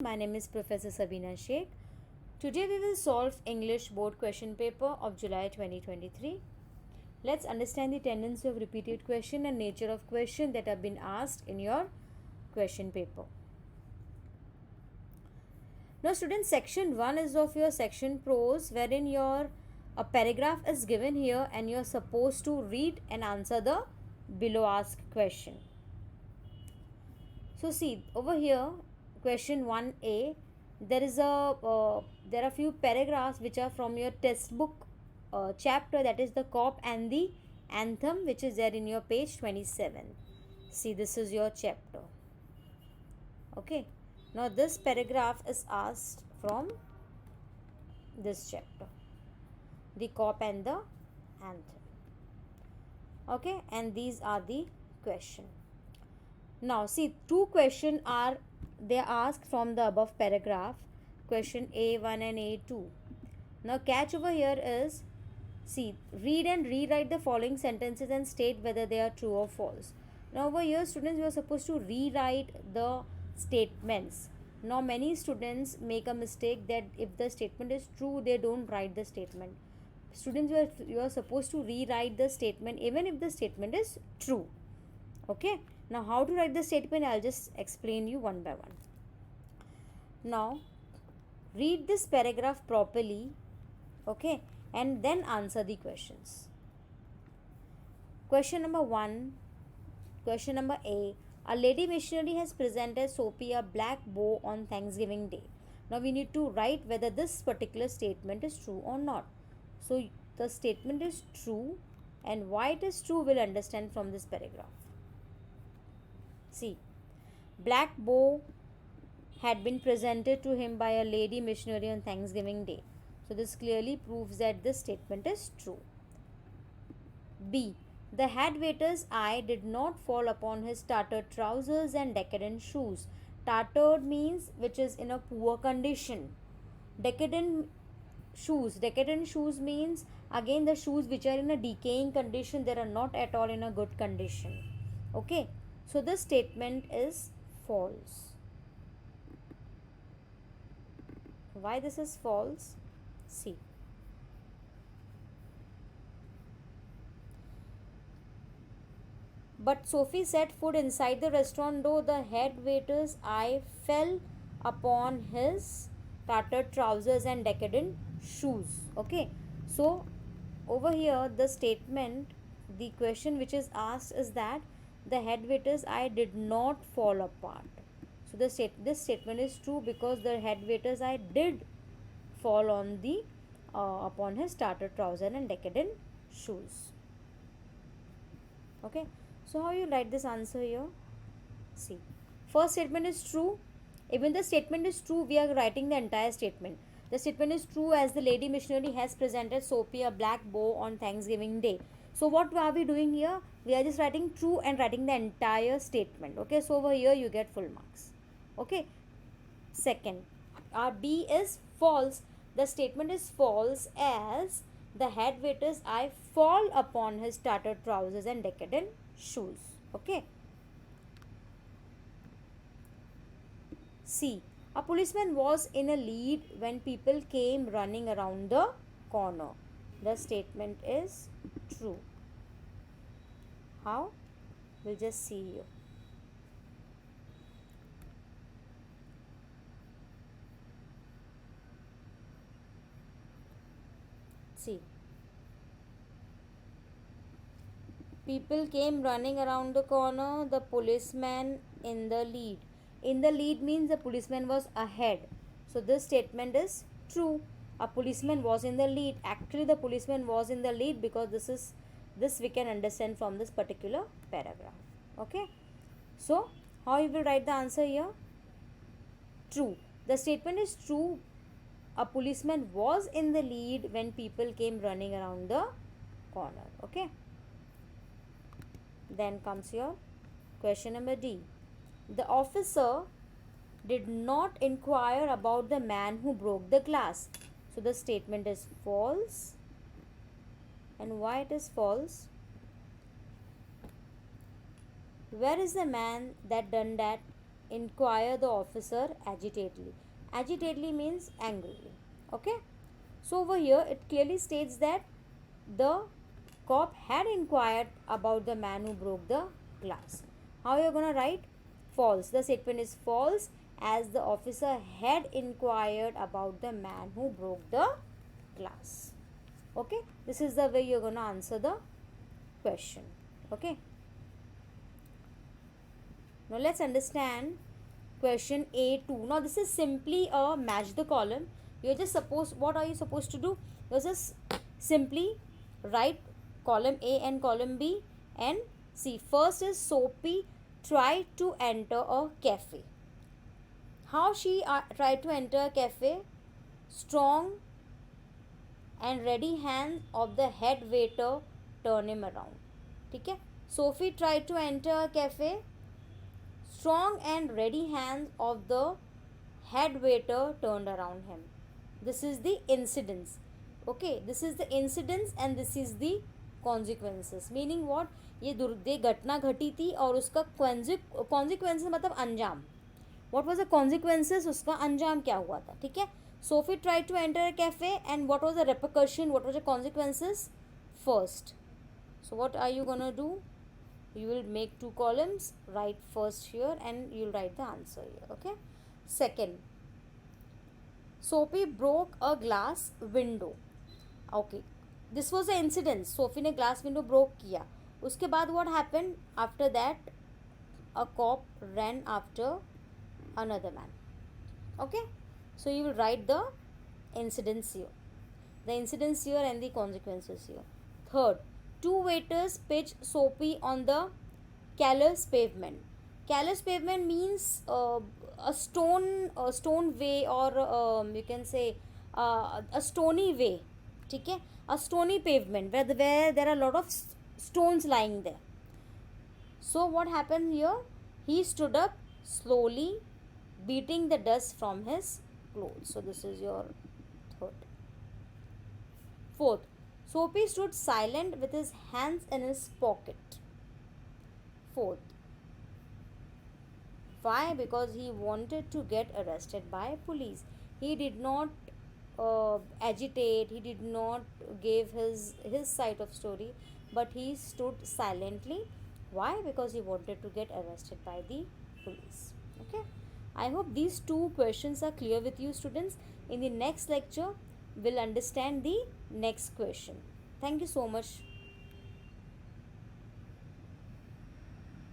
My name is Professor Sabina Sheikh. Today we will solve English board question paper of July 2023. Let's understand the tendency of repeated question and nature of question that have been asked in your question paper. Now students, section 1 is of your section prose, wherein a paragraph is given here and you are supposed to read and answer the below asked question. So see over here, question 1a, there are few paragraphs which are from your textbook chapter, that is the cop and the anthem, which is there in your page 27. See, this is your chapter. Okay, now this paragraph is asked from this chapter, the cop and the anthem. Okay, and these are the question. Now see, two questions are asked from the above paragraph, question A1 and A2. Now catch over here is, see, read and rewrite the following sentences and state whether they are true or false. Now over here students, you are supposed to rewrite the statements. Now many students make a mistake that if the statement is true, they don't write the statement. Students, you are supposed to rewrite the statement even if the statement is true. Okay, now how to write the statement, I'll just explain you one by one. Now read this paragraph properly, okay, and then answer the questions. Question number 1, question number A, a lady missionary has presented Sophie a black bow on Thanksgiving Day. Now we need to write whether this particular statement is true or not. So the statement is true, and why it is true we'll understand from this paragraph. See, black bow had been presented to him by a lady missionary on Thanksgiving Day. So this clearly proves that this statement is true. B, the head waiter's eye did not fall upon his tattered trousers and decadent shoes. Tattered means which is in a poor condition. Decadent shoes means again the shoes which are in a decaying condition, they are not at all in a good condition. Okay, so this statement is false. Why this is false? See, but Sophie set foot inside the restaurant, though the head waiter's eye fell upon his tattered trousers and decadent shoes. Okay, so over here the statement, the question which is asked is that the head waiter's eye did not fall apart. So this statement is true because the head waiter's eye did fall on the upon his tattered trouser and decadent shoes. Okay, so how you write this answer here? See, first statement is true. Even the statement is true, we are writing the entire statement. The statement is true as the lady missionary has presented Sophie a black bow on Thanksgiving Day. So what are we doing here? We are just writing true and writing the entire statement. Okay, so over here you get full marks. Okay, second, our B is false. The statement is false as the head waiter's eye fall upon his tattered trousers and decadent shoes. Okay. C, a policeman was in a lead when people came running around the corner. The statement is true. How? We'll just see here. See, people came running around the corner, the policeman in the lead. In the lead means the policeman was ahead. So this statement is true. A policeman was in the lead. Actually the policeman was in the lead because this we can understand from this particular paragraph. Okay, so how you will write the answer here? True. The statement is true. A policeman was in the lead when people came running around the corner. Okay, then comes your question number D. The officer did not inquire about the man who broke the glass. So the statement is false. And why it is false? Where is the man that done that? inquire the officer agitatedly. Agitatedly means angrily. Okay. So over here it clearly states that the cop had inquired about the man who broke the glass. How you're gonna write? False. The statement is false, as the officer had inquired about the man who broke the glass. Okay. This is the way you're gonna answer the question. Okay. Now let's understand question A2. Now this is simply a match the column. You're just supposed, what are you supposed to do? You're just simply write column A and column B and see. First is Sophie tried to enter a cafe. How she tried to enter a cafe? Strong and ready hands of the head waiter turn him around. ठीक है? Sophie tried to enter a cafe. Strong and ready hands of the head waiter turned around him. This is the incidence. Okay, this is the incidence and this is the consequences. Meaning what? ये घटना घटी थी और उसका consequences मतलब अंजाम. What was the consequences? उसका अंजाम क्या हुआ था? ठीक है. Sophie tried to enter a cafe and what was the repercussion? What was the consequences? First. So what are you gonna do? You will make two columns, write first here and you will write the answer here. Okay. Second, Sophie broke a glass window. Okay, this was the incident. Sophie ने glass window broke किया. उसके बाद what happened? After that, a cop ran after another man. Okay, so you will write the incidents here, the incidents here and the consequences here. Third, two waiters pitch Sophie on the callous pavement. Callous pavement means a stone way, or you can say a stony way. ठीक है? A stony pavement where there are a lot of stones lying there. So what happened here? He stood up slowly, beating the dust from his clothes. So this is your third. Fourth, Sophie stood silent with his hands in his pocket. Fourth. Why? Because he wanted to get arrested by police. He did not agitate, he did not give his side of story, but he stood silently. Why? Because he wanted to get arrested by the police. Okay, I hope these two questions are clear with you, students. In the next lecture we'll understand the next question. Thank you so much.